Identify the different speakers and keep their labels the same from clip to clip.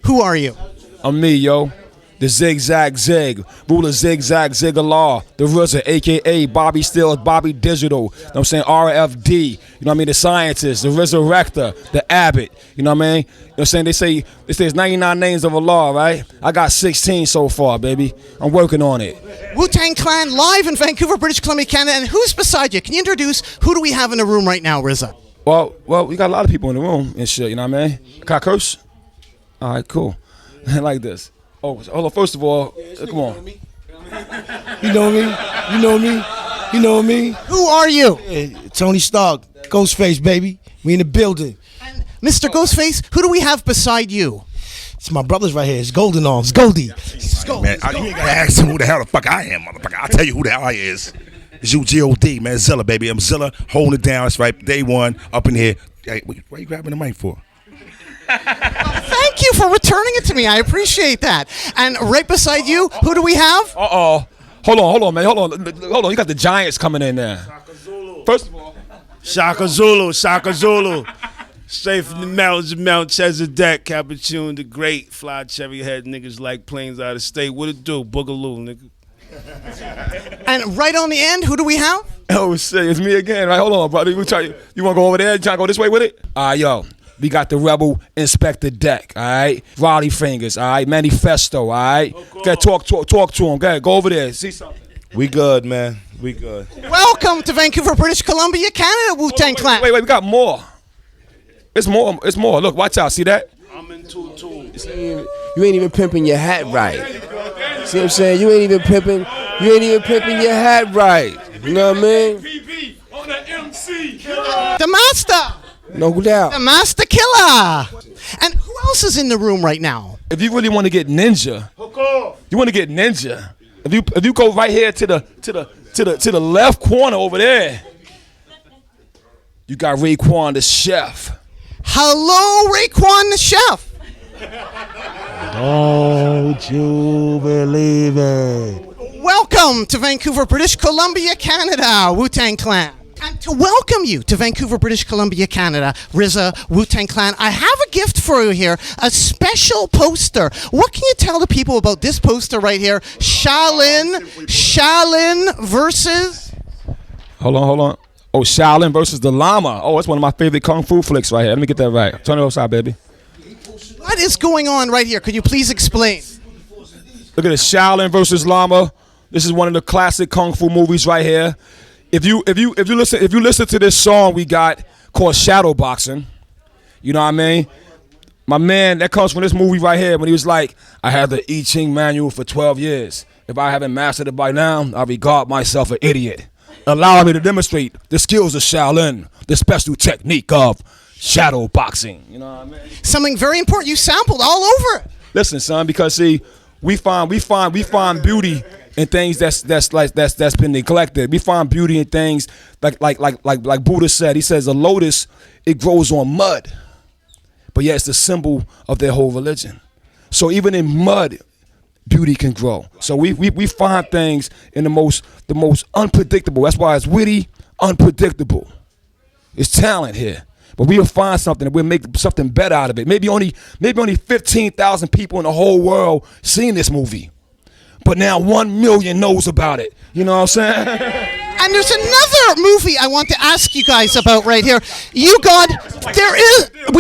Speaker 1: Who are you?
Speaker 2: I'm me, yo. The Zigzag Zig, ruler Zigzag Ziggalar, the RZA, a.k.a. Bobby Stills, Bobby Digital, you know what I'm saying, RFD, you know what I mean, the scientist, the resurrector, the abbot, you know what I mean? You know what I'm saying? They say there's 99 names of Allah, right? I got 16 so far, baby. I'm working on it.
Speaker 1: Wu-Tang Clan live in Vancouver, British Columbia, Canada. And who's beside you? Can you introduce who do we have in the room right now, RZA?
Speaker 2: Well, we got a lot of people in the room and shit, you know what I mean? Can I curse? All right, cool. Like this. Oh, hold on. First of all, come on.
Speaker 3: You know me? You know me? You know me?
Speaker 1: Who are you?
Speaker 3: Yeah, Tony Stark, Ghostface, baby. We in the building.
Speaker 1: And Mr. Ghostface, who do we have beside you?
Speaker 3: It's my brothers right here. It's Golden Arms, Goldie. It's Goldie.
Speaker 4: Man, you ain't gotta ask him who the hell the fuck I am, motherfucker. I'll tell you who the hell I is. It's you, G.O.D., man. Zilla, baby. I'm Zilla, holding it down. That's right. Day one, up in here. Hey, why you grabbing the mic for?
Speaker 1: Thank you for returning it to me. I appreciate that. And right beside you, who do we have?
Speaker 2: Hold on, man. Hold on. You got the Giants coming in there. First of all,
Speaker 5: Shaka Zulu. Straight from the mountains of Mount Chesedek, Capuchin the Great, fly cherry head niggas like planes out of state. What it do? Boogaloo, nigga.
Speaker 1: And right on the end, who do we have?
Speaker 2: oh shit, it's me again, right? Hold on, brother. You want to go over there? You trying to go this way with it? Yo. We got the Rebel Inspector Deck, all right? Roddy Fingers, all right? Manifesto, all right? Okay, talk to him. Go over there. See something.
Speaker 5: We good, man. We good.
Speaker 1: Welcome to Vancouver, British Columbia, Canada, Wu-Tang Clan.
Speaker 2: Wait, we got more. It's more. Look, watch out. See that?
Speaker 5: I'm in two.
Speaker 6: You ain't even pimping your hat right. See what I'm saying? You ain't even pimping your hat right. You know what I mean?
Speaker 2: On the MC.
Speaker 1: The Master.
Speaker 6: No doubt.
Speaker 1: The Master Killer. And who else is in the room right now?
Speaker 2: If you really want to get ninja, If you go right here to the left corner over there, you got Raekwon the chef.
Speaker 1: Hello, Raekwon the chef.
Speaker 3: Don't you believe it?
Speaker 1: Welcome to Vancouver, British Columbia, Canada, Wu-Tang Clan. And to welcome you to Vancouver, British Columbia, Canada, RZA, Wu-Tang Clan, I have a gift for you here, a special poster. What can you tell the people about this poster right here? Shaolin versus...
Speaker 2: Hold on. Oh, Shaolin versus the Llama. Oh, that's one of my favorite kung fu flicks right here. Let me get that right. Turn it upside, baby.
Speaker 1: What is going on right here? Could you please explain?
Speaker 2: Look at this, Shaolin versus Llama. This is one of the classic kung fu movies right here. If you listen to this song we got called Shadow Boxing, you know what I mean? My man, that comes from this movie right here when he was like, I had the I Ching manual for 12 years. If I haven't mastered it by now, I regard myself an idiot. Allow me to demonstrate the skills of Shaolin, the special technique of shadow boxing. You know what I mean?
Speaker 1: Something very important. You sampled all over it.
Speaker 2: Listen, son, because see, we find beauty in things that's been neglected. We find beauty in things like Buddha said. He says a lotus, it grows on mud, but yet it's the symbol of their whole religion. So even in mud, beauty can grow. So we find things in the most unpredictable. That's why it's witty, unpredictable. It's talent here. But we'll find something and we'll make something better out of it. Maybe only 15,000 people in the whole world seen this movie. But now 1 million knows about it. You know what I'm saying?
Speaker 1: And there's another movie I want to ask you guys about right here. We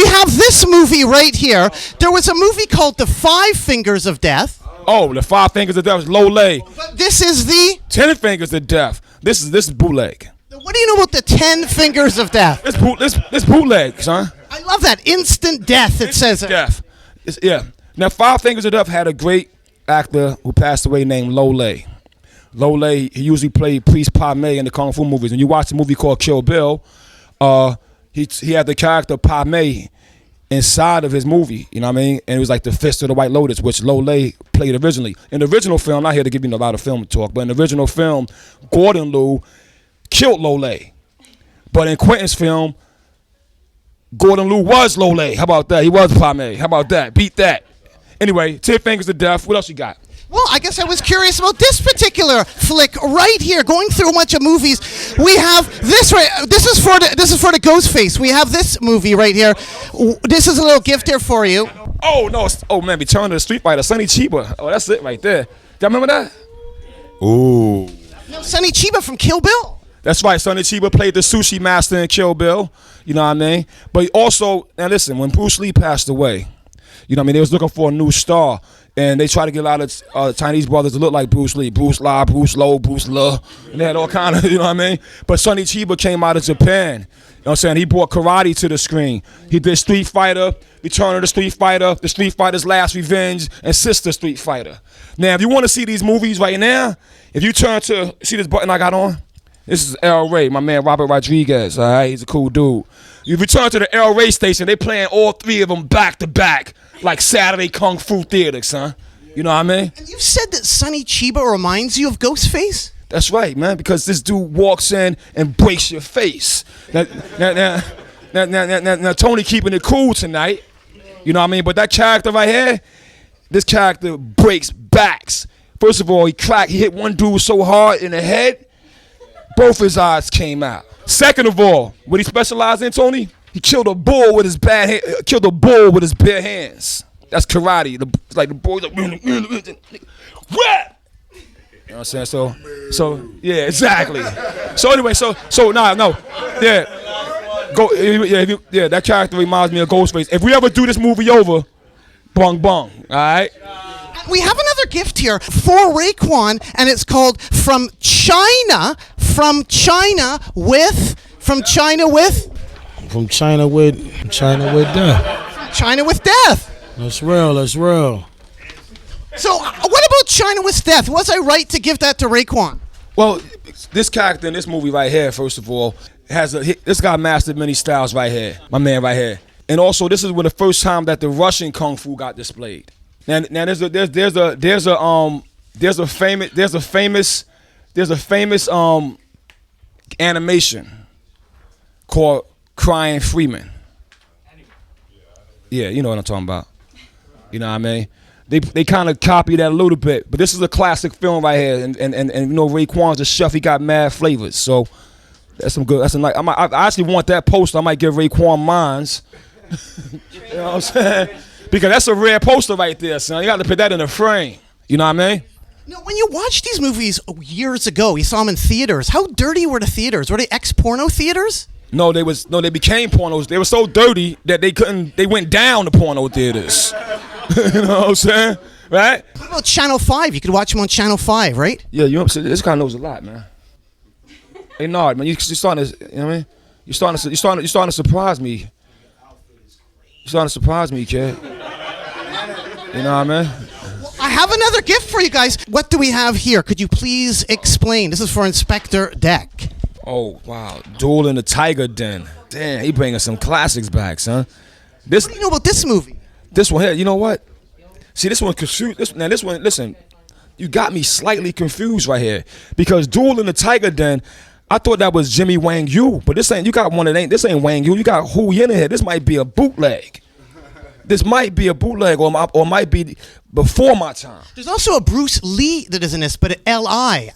Speaker 1: have this movie right here. There was a movie called The Five Fingers of Death.
Speaker 2: Oh, The Five Fingers of Death is low lay.
Speaker 1: But this is the
Speaker 2: 10 Fingers of Death. This is bootleg.
Speaker 1: What do you know about the 10 Fingers of Death?
Speaker 2: It's bootleg, son.
Speaker 1: I love that. Instant death, it says.
Speaker 2: Death. Yeah. Now, Five Fingers of Death had a great actor who passed away named Lo Lay. Lo Lay, he usually played Priest Pa Mei in the Kung Fu movies. When you watch the movie called Kill Bill, he had the character Pa Mei inside of his movie, you know what I mean? And it was like the Fist of the White Lotus, which Lo Lay played originally. In the original film, I'm not here to give you a lot of film talk, but in the original film, Gordon Liu killed Lo Lay. But in Quentin's film, Gordon Liu was Lo Lay. How about that? He was Pa Mei. How about that? Beat that. Anyway, 10 Fingers of Death. What else you got?
Speaker 1: Well, I guess I was curious about this particular flick right here. Going through a bunch of movies, we have this right. This is for the Ghostface. We have this movie right here. This is a little gift here for you.
Speaker 2: Oh no! Oh man, Return to the Street Fighter, Sonny Chiba. Oh, that's it right there. Y'all remember that? Ooh.
Speaker 1: No, Sonny Chiba from Kill Bill.
Speaker 2: That's right. Sonny Chiba played the sushi master in Kill Bill. You know what I mean? But also, now listen, when Bruce Lee passed away, you know what I mean, they was looking for a new star. And they tried to get a lot of Chinese brothers to look like Bruce Lee. Bruce Lee, Bruce Lowe, Bruce Le. And they had all kind of, you know what I mean? But Sonny Chiba came out of Japan. You know what I'm saying? He brought karate to the screen. He did Street Fighter, Return of the Street Fighter, The Street Fighter's Last Revenge, and Sister Street Fighter. Now, if you want to see these movies right now, if you turn to, see this button I got on? This is El Rey, my man Robert Rodriguez, all right? He's a cool dude. You return to the El Rey station, they playing all three of them back to back, like Saturday Kung Fu Theater, son. You know what I mean?
Speaker 1: And you've said that Sonny Chiba reminds you of Ghostface?
Speaker 2: That's right, man, because this dude walks in and breaks your face. Now, Tony keeping it cool tonight. You know what I mean? But that character right here, this character breaks backs. First of all, he hit one dude so hard in the head, both his eyes came out. Second of all, what he specialized in, Tony? He killed a bull with his bare hands. That's karate. Like the boys like, what? You know what I'm saying? So yeah, exactly. So anyway, that character reminds me of Ghostface. If we ever do this movie over, bung bung, all right?
Speaker 1: We have another gift here for Raekwon, and it's called From China with Death. China with Death.
Speaker 3: That's real.
Speaker 1: So, what about China with Death? Was I right to give that to Raekwon?
Speaker 2: Well, this character in this movie right here, first of all, this guy mastered many styles right here, my man right here. And also, this is the first time that the Russian kung fu got displayed. Now there's a famous animation called Crying Freeman. Yeah, you know what I'm talking about. You know what I mean? They kind of copied that a little bit, but this is a classic film right here, and you know Raekwon's a chef. He got mad flavors, so that's some good. That's a nice. I actually want that poster. I might give Raekwon mines. You know what I'm saying? Because that's a rare poster right there, son. You got to put that in a frame. You know what I mean?
Speaker 1: No, when you watched these movies years ago, you saw them in theaters. How dirty were the theaters? Were they ex-porno theaters?
Speaker 2: No, they became pornos. They were so dirty that they went down to porno theaters. You know what I'm saying? Right?
Speaker 1: What about Channel 5? You could watch them on Channel 5, right?
Speaker 2: Yeah, you know what I'm saying? This guy knows a lot, man. Hey, Nard, man, you're starting to, you know what I mean? You're starting to surprise me. You're starting to surprise me, kid. You know what I mean?
Speaker 1: I have another gift for you guys. What do we have here? Could you please explain? This is for Inspector Deck.
Speaker 2: Oh, wow. Duel in the Tiger Den. Damn, he bringing some classics back, son.
Speaker 1: What do you know about this movie?
Speaker 2: This one here, you know what? See, this one confused. This one, listen, you got me slightly confused right here. Because Duel in the Tiger Den, I thought that was Jimmy Wang Yu, but this ain't Wang Yu. You got Hu Yin in here. This might be a bootleg. This might be a bootleg or might be before my time.
Speaker 1: There's also a Bruce Lee that is in this, but an L.I.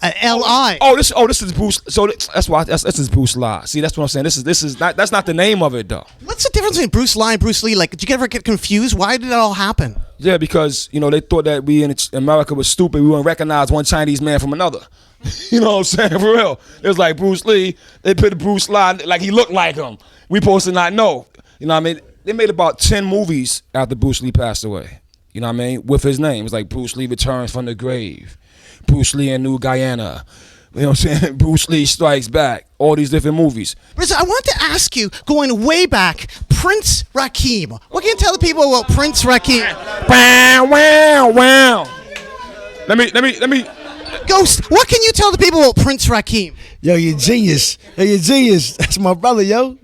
Speaker 2: This is Bruce. So this is Bruce Lee. See, that's what I'm saying. This is not. That's not the name of it though.
Speaker 1: What's the difference between Bruce Lee and Bruce Lee? Like, did you ever get confused? Why did it all happen?
Speaker 2: Yeah, because you know they thought that we in America was stupid. We wouldn't recognize one Chinese man from another. You know what I'm saying? For real. It was like Bruce Lee. They put Bruce Lee like he looked like him. We supposed to not know. You know what I mean? They made about 10 movies after Bruce Lee passed away. You know what I mean? With his name. It's like Bruce Lee Returns from the Grave. Bruce Lee in New Guyana. You know what I'm saying? Bruce Lee Strikes Back. All these different movies.
Speaker 1: Rizza, I want to ask you, going way back, Prince Rakim. What can you tell the people about Prince Rakim?
Speaker 2: Wow. Let me.
Speaker 1: Ghost, what can you tell the people about Prince Rakim?
Speaker 3: Yo, you're genius. That's my brother, yo.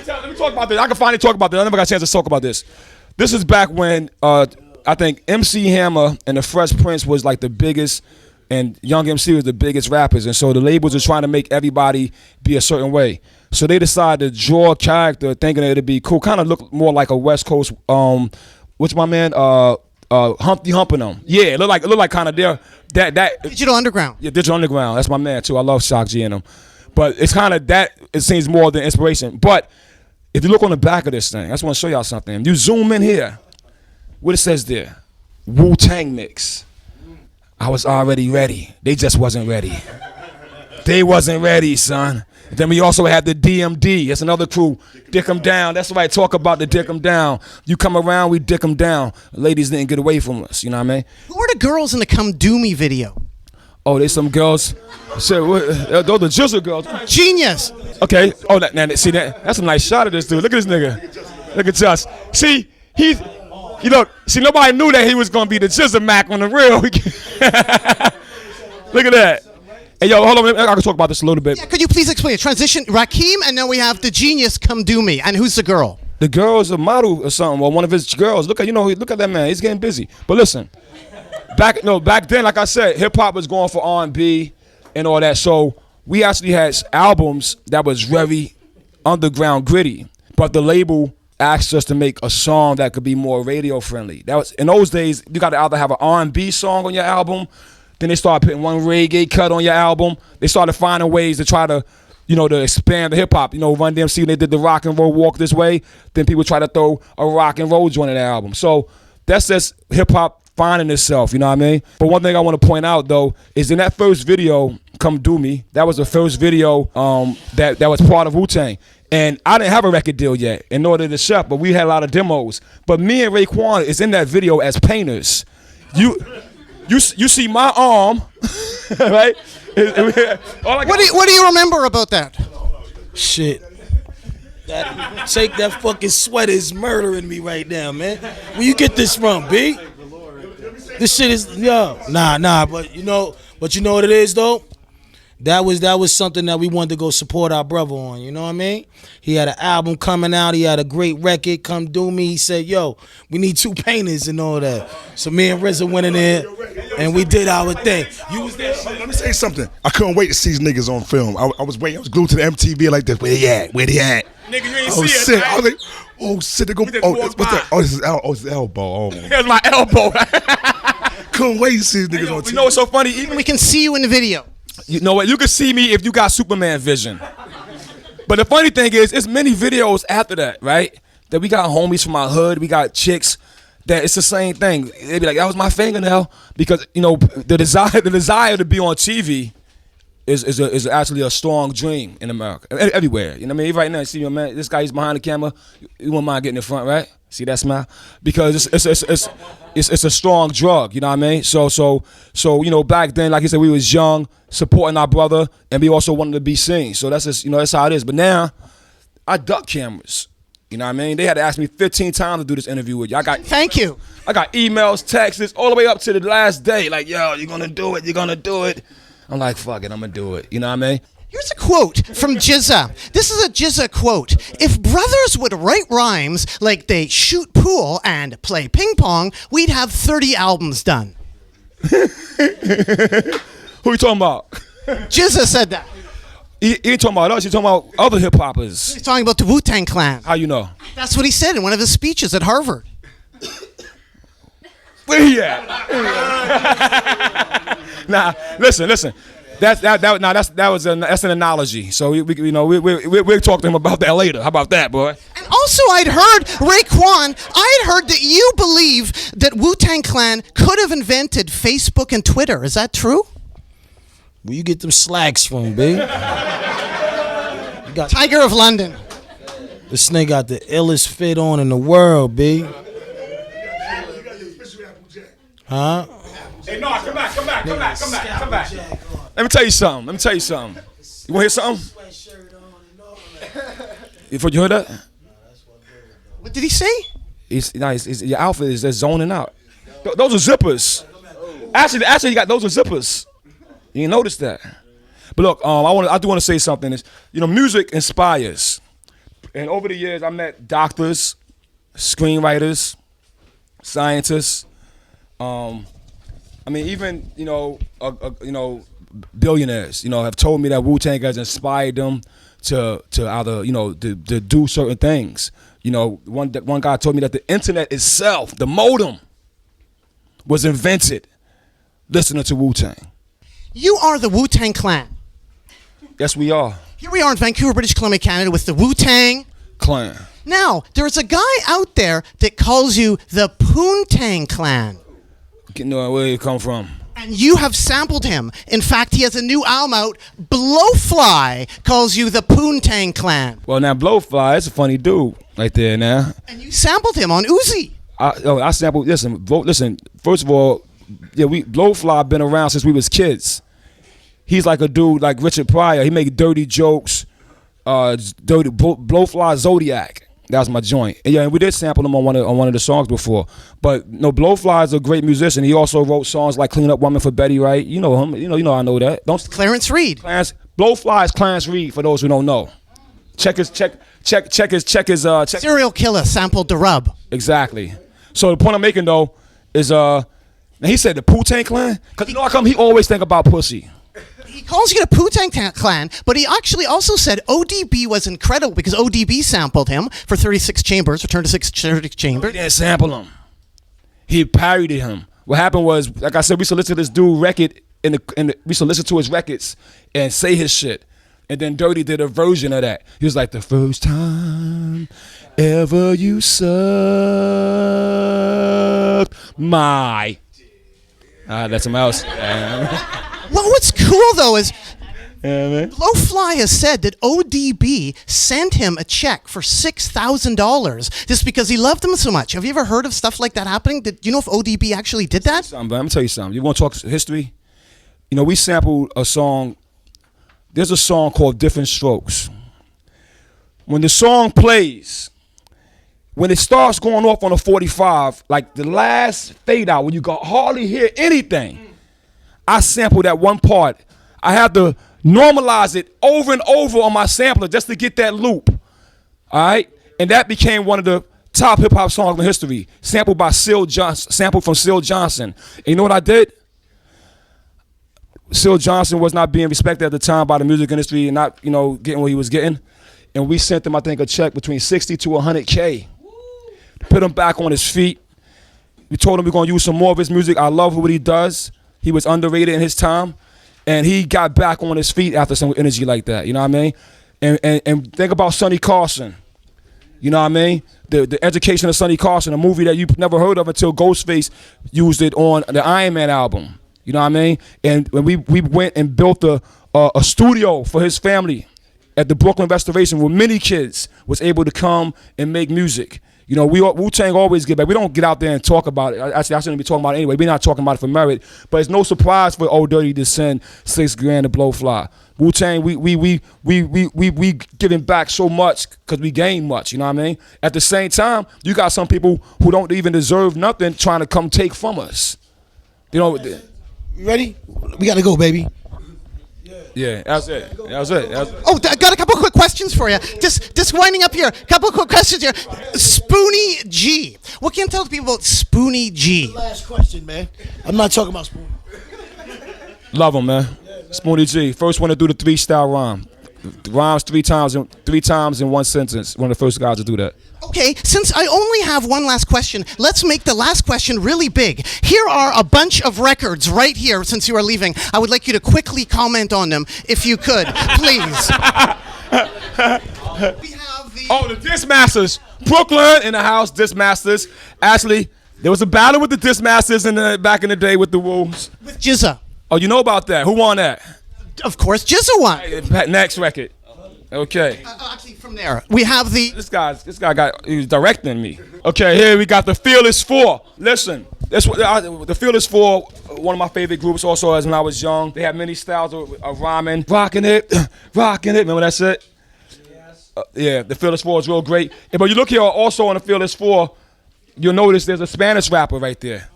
Speaker 2: Let me talk about this. I can finally talk about this. I never got a chance to talk about this. This is back when I think MC Hammer and the Fresh Prince was like the biggest, and Young MC was the biggest rappers. And so the labels were trying to make everybody be a certain way. So they decided to draw a character thinking it'd be cool. Kind of look more like a West Coast, what's my man? Humpty Hump and them. Yeah, it looked like kind of there. That
Speaker 1: Digital Underground.
Speaker 2: Yeah, Digital Underground. That's my man too. I love Shock G and them. But it's kind of that. It seems more than inspiration. But if you look on the back of this thing, I just want to show y'all something. You zoom in here. what it says there, Wu-Tang mix. I was already ready. They just wasn't ready. They wasn't ready, son. And then we also had the DMD. That's another crew. Dick 'em down. That's why I talk about the dick 'em down. You come around, we dick 'em down. Ladies didn't get away from us. You know what I mean?
Speaker 1: Who are the girls in the Come Do Me video?
Speaker 2: Oh, they some girls. Those the Jizzle girls.
Speaker 1: Genius.
Speaker 2: Okay. Oh, see that? That's a nice shot of this dude. Look at this nigga. Look at Just. See, he's. You know, see, nobody knew that he was gonna be the Jizzle Mac on the real. Look at that. Hey, yo, hold on. I can talk about this a little bit.
Speaker 1: Yeah, could you please explain? Transition, Rakim, and then we have the genius Come Do Me. And who's the girl?
Speaker 2: The girl's a model or something, or one of his girls. Look at that man. He's getting busy. But listen, back then, like I said, hip hop was going for R&B and all that. So we actually had albums that was very underground, gritty. But the label asked us to make a song that could be more radio friendly. That was in those days. You got to either have an R&B song on your album. Then they started putting one reggae cut on your album. They started finding ways to try to, to expand the hip hop. Run DMC, when they did the rock and roll Walk This Way, then people try to throw a rock and roll joint in their album. So that's just hip hop finding itself, you know what I mean? But one thing I want to point out though is in that first video, Come Do Me, that was the first video that was part of Wu-Tang. And I didn't have a record deal yet, in order to Chef, but we had a lot of demos. But me and Raekwon is in that video as painters. You see my arm, right?
Speaker 1: What do you remember about that?
Speaker 3: Shit. Take that fucking sweat is murdering me right now, man. Where you get this from, B? This shit is nah, but you know what it is though? That was something that we wanted to go support our brother on, you know what I mean? He had an album coming out, he had a great record, Come Do Me. He said, yo, we need 2 painters and all that. So me and RZA went in there and we did our thing. You was there?
Speaker 4: Let me say something. I couldn't wait to see these niggas on film. I was waiting. I was glued to the MTV like this. Where they at? Where they at?
Speaker 5: Nigga, you ain't
Speaker 4: Oh
Speaker 5: see
Speaker 4: shit!
Speaker 5: it,
Speaker 4: I was like, oh shit! They go. What's that? Oh, this is elbow. Oh,
Speaker 5: Here's my elbow.
Speaker 4: couldn't wait to see these niggas on TV.
Speaker 2: You know what's so funny? Even
Speaker 1: We can see you in the video.
Speaker 2: You know what? You can see me if you got Superman vision. But the funny thing is, it's many videos after that, right? That we got homies from our hood, we got chicks that it's the same thing. They be like, that was my fingernail, because the desire to be on TV is actually a strong dream in America, everywhere. You know what I mean? Right now, you see your man, this guy, he's behind the camera. You won't mind getting in front, right? See that smile? Because it's a strong drug. You know what I mean? So back then, like I said, we was young, supporting our brother, and we also wanted to be seen. So that's just that's how it is. But now, I duck cameras. You know what I mean? They had to ask me 15 times to do this interview with you.
Speaker 1: Thank you.
Speaker 2: I got emails, texts, all the way up to the last day. Like, yo, you're gonna do it. You're gonna do it. I'm like, fuck it, I'm gonna do it. You know what I mean?
Speaker 1: Here's a quote from Jizza. This is a Jizza quote. If brothers would write rhymes like they shoot pool and play ping pong, we'd have 30 albums done.
Speaker 2: Who you talking about?
Speaker 1: Jizza said that.
Speaker 2: He ain't talking about us. He's talking about other hip hoppers.
Speaker 1: He's talking about the Wu-Tang Clan.
Speaker 2: How you know?
Speaker 1: That's what he said in one of his speeches at Harvard.
Speaker 2: Where he at? Nah, listen. That's an analogy. So we'll talk to him about that later. How about that, boy?
Speaker 1: And also, I'd heard, Raekwon, I'd heard that you believe that Wu-Tang Clan could have invented Facebook and Twitter. Is that true?
Speaker 3: Where you get them slacks from, B?
Speaker 1: Tiger of London.
Speaker 3: This nigga got the illest fit on in the world, B. Huh?
Speaker 2: Hey, no, come back. Let me tell you something. You want to hear something? You heard that?
Speaker 1: What did he say?
Speaker 2: Your outfit is just zoning out. Those are zippers. Actually, you got those are zippers. You didn't notice that. But look, I do want to say something. Is music inspires, and over the years I met doctors, screenwriters, scientists. Even billionaires. Have told me that Wu-Tang has inspired them to either to do certain things. One guy told me that the internet itself, the modem, was invented listening to Wu-Tang.
Speaker 1: You are the Wu-Tang Clan.
Speaker 2: Yes, we are.
Speaker 1: Here we are in Vancouver, British Columbia, Canada, with the Wu-Tang
Speaker 2: Clan.
Speaker 1: Now, there's a guy out there that calls you the Wu-Tang Clan.
Speaker 2: You know where you come from.
Speaker 1: And you have sampled him. In fact, he has a new album out. Blowfly calls you the Wu-Tang Clan.
Speaker 2: Well, now Blowfly, it's a funny dude right there now.
Speaker 1: And you sampled him on Uzi.
Speaker 2: I sampled, listen, first of all, yeah, Blowfly been around since we was kids. He's like a dude like Richard Pryor. He make dirty jokes, Blowfly Zodiac. That was my joint. And yeah, and we did sample him on one of the songs before. But no, Blowfly is a great musician. He also wrote songs like "Clean Up Woman" for Betty Wright. You know him. You know I know that. Don't
Speaker 1: Clarence Reed.
Speaker 2: Blowfly is Clarence Reed for those who don't know. Check his
Speaker 1: Serial killer sampled the rub.
Speaker 2: Exactly. So the point I'm making though is now he said the Wu-Tang Clan, cause you know how come he always think about pussy.
Speaker 1: He calls you the Wu-Tang Clan, but he actually also said ODB was incredible because ODB sampled him for 36 Chambers, Return to 36 Chambers.
Speaker 2: He didn't sample him. He parodied him. What happened was, like I said, we used to listen to this dude record we used to listen to his records and say his shit. And then Dirty did a version of that. He was like, the first time ever you sucked my. That's something else.
Speaker 1: Well, what's cool though is
Speaker 2: Yeah, man.
Speaker 1: Blowfly has said that ODB sent him a check for $6,000 just because he loved him so much. Have you ever heard of stuff like that happening? Do you know if ODB actually did that?
Speaker 2: I'm gonna tell you something. You want to talk history? You know, we sampled a song. There's a song called Different Strokes. When the song plays, when it starts going off on a 45, like the last fade out, when you can hardly hear anything, I sampled that one part. I had to normalize it over and over on my sampler just to get that loop. All right? And that became one of the top hip hop songs in history. Sampled by sampled from Syl Johnson. And you know what I did? Syl Johnson was not being respected at the time by the music industry and not, getting what he was getting. And we sent him, I think, a check between 60 to 100K. Put him back on his feet. We told him we're going to use some more of his music. I love what he does. He was underrated in his time. And he got back on his feet after some energy like that. You know what I mean? And think about Sonny Carson. You know what I mean? The education of Sonny Carson, a movie that you've never heard of until Ghostface used it on the Iron Man album. You know what I mean? And when we went and built a studio for his family at the Brooklyn Restoration where many kids was able to come and make music. You know, Wu-Tang always get back. We don't get out there and talk about it. Actually, I shouldn't be talking about it anyway. We're not talking about it for merit. But it's no surprise for Old Dirty to send $6,000 to Blowfly. Wu-Tang, we giving back so much because we gain much. You know what I mean? At the same time, you got some people who don't even deserve nothing trying to come take from us. You know.
Speaker 3: You ready? We gotta go, baby.
Speaker 2: Yeah, that's it.
Speaker 1: Oh, I got a couple quick questions for you. Just winding up here. Couple quick questions here. Spoonie G. What can you tell people about Spoonie G?
Speaker 3: Last question, man. I'm not talking about Spoonie.
Speaker 2: Love him, man. Spoonie G. First one to do the 3-style rhyme. Rhymes three times in one sentence. One of the first guys to do that.
Speaker 1: Okay, since I only have one last question, let's make the last question really big. Here are a bunch of records right here since you are leaving. I would like you to quickly comment on them, if you could, please. We have
Speaker 2: the Dismasters. Brooklyn in the house, Dismasters. Actually, there was a battle with the Dismasters back in the day with the Wolves.
Speaker 1: With Jizza.
Speaker 2: Oh, you know about that? Who won that?
Speaker 1: Of course, Jizza won.
Speaker 2: Next record. Okay.
Speaker 1: Actually, from there, we have the...
Speaker 2: This guy he was directing me. Okay, here we got the Fearless Four. Listen, the Fearless Four, one of my favorite groups also as when I was young. They had many styles of rhyming. Rocking it. Remember that shit? Yes. Yeah, the Fearless Four is real great. But you look here also on the Fearless Four, you'll notice there's a Spanish rapper right there.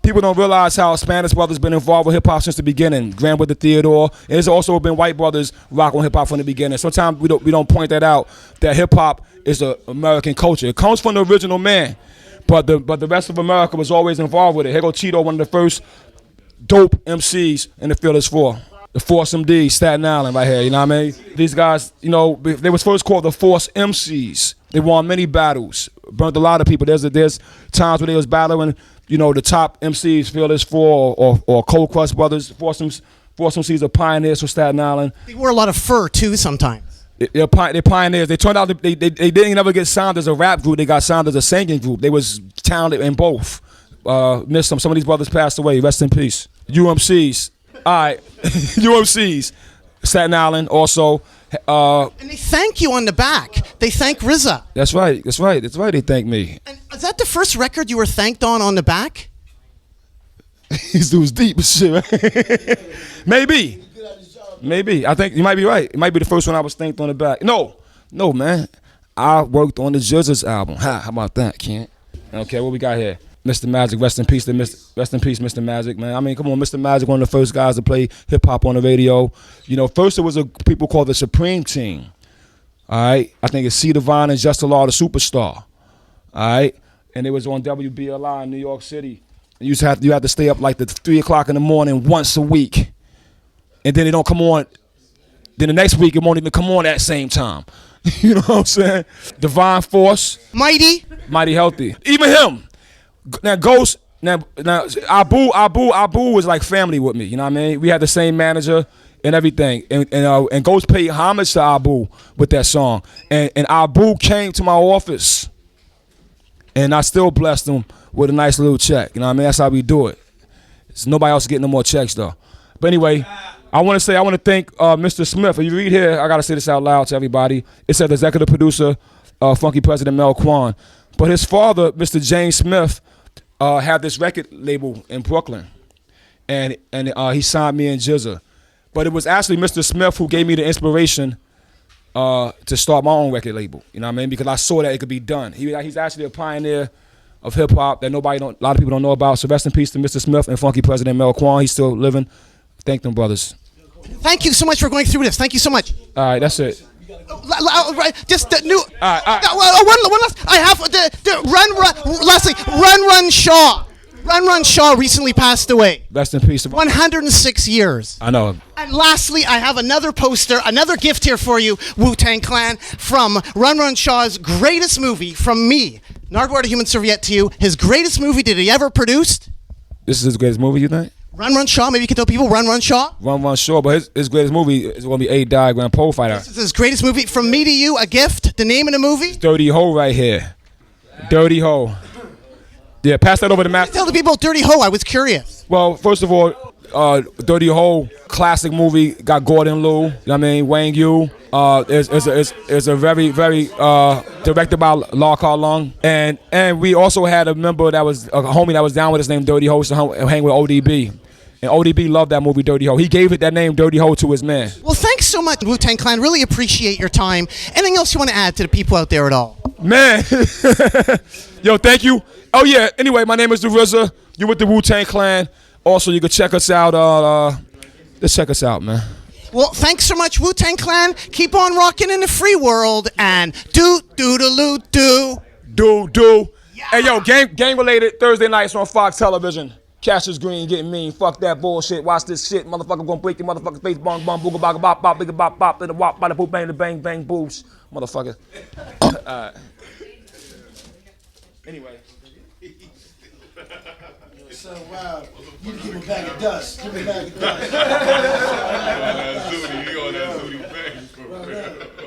Speaker 2: People don't realize how Spanish brothers been involved with hip-hop since the beginning. Grandbrother Theodore. And there's also been white brothers rock on hip-hop from the beginning. Sometimes we don't point that out, that hip-hop is an American culture. It comes from the original man, but the rest of America was always involved with it. Here go Cheeto, one of the first dope MCs in the Fearless Four. The Force MD, Staten Island right here, you know what I mean? These guys, they was first called the Force MCs. They won many battles, burnt a lot of people. There's times where they was battling, the top MCs, Fearless Four or Cold Crush Brothers. Force MCs are pioneers for Staten Island.
Speaker 1: They wore a lot of fur too sometimes.
Speaker 2: They're pioneers. They turned out they didn't never get signed as a rap group. They got signed as a singing group. They was talented in both. Missed them. Some of these brothers passed away. Rest in peace. UMCs. All right. UMCs. Staten Island also.
Speaker 1: And they thank you on the back. They thank RZA.
Speaker 2: That's right. They thank me.
Speaker 1: And is that the first record you were thanked on the back?
Speaker 2: These dudes deep as shit, right? Maybe. I think you might be right. It might be the first one I was thanked on the back. No, man. I worked on the Jizz's album. How about that, Kent? Okay, what we got here? Mr. Magic, rest in peace, Mr. Magic, man. I mean, come on, Mr. Magic, one of the first guys to play hip hop on the radio. You know, first it was a people called the Supreme Team. All right, I think it's C. Divine and Just Law, the Superstar. All right, and it was on WBLI in New York City. And you had to stay up like the 3 o'clock in the morning once a week, and then it don't come on. Then the next week it won't even come on at the same time. You know what I'm saying? Divine Force,
Speaker 1: Mighty
Speaker 2: Healthy. Even him. Now Ghost, now Abu was like family with me. You know what I mean? We had the same manager and everything, and Ghost paid homage to Abu with that song, and Abu came to my office, and I still blessed him with a nice little check. You know what I mean? That's how we do it. There's nobody else getting no more checks though. But anyway, I want to thank Mr. Smith. If you read here, I gotta say this out loud to everybody. It said executive producer, Funky President Mel Quan. But his father, Mr. James Smith, had this record label in Brooklyn, and he signed me and Jizza. But it was actually Mr. Smith who gave me the inspiration to start my own record label. You know what I mean? Because I saw that it could be done. He's actually a pioneer of hip hop that a lot of people don't know about. So rest in peace to Mr. Smith and Funky President Mel Quan. He's still living. Thank them brothers.
Speaker 1: Thank you so much for going through this. Thank you so much.
Speaker 2: All right, that's it.
Speaker 1: Right, just the new.
Speaker 2: All right.
Speaker 1: One last. I have lastly, Run Shaw. Run Shaw recently passed away.
Speaker 2: Rest in peace.
Speaker 1: 106 years.
Speaker 2: I know.
Speaker 1: And lastly, I have another poster, another gift here for you, Wu-Tang Clan, from Run Shaw's greatest movie, from me, Nardwuar the Human Serviette, to you. His greatest movie that he ever produced.
Speaker 2: This is his greatest movie, you think?
Speaker 1: Run Shaw. Maybe you can tell people Run Shaw.
Speaker 2: Run Shaw, but his greatest movie is going to be A Diagram Pole Fighter.
Speaker 1: This is his greatest movie. From me to you, a gift. The name of the movie?
Speaker 2: Dirty Ho right here. Dirty Ho. Yeah, pass that over to Matt.
Speaker 1: Tell the people Dirty Ho. I was curious.
Speaker 2: Well, first of all, Dirty Ho, classic movie, got Gordon Liu, you know what I mean, Wang Yu. It's a very, very directed by Law Car Lung. And we also had a member that was a homie that was down with us named Dirty Ho, used to hang with ODB. And ODB loved that movie, Dirty Ho. He gave it that name, Dirty Ho, to his man.
Speaker 1: Well, thanks so much, Wu-Tang Clan. Really appreciate your time. Anything else you want to add to the people out there at all?
Speaker 2: Man. Yo, thank you. Oh, yeah. Anyway, my name is the RZA. You with the Wu-Tang Clan. Also, you can check us out. Just check us out, man.
Speaker 1: Well, thanks so much, Wu-Tang Clan. Keep on rocking in the free world and do. Yeah.
Speaker 2: Hey, yo, gang related Thursday nights on Fox Television. Cassius Green getting mean. Fuck that bullshit. Watch this shit. Motherfucker gonna break your motherfucking face. Bong, bong, booga, bogga, bop, bop, bigga, bop, bop, bada, wop, bada, boop, bang, the bang, bang, boobs. Motherfucker. Anyway.
Speaker 3: So wow, you give him a bag of dust. Give him a bag of dust.
Speaker 7: You on that Zooty, bang for real.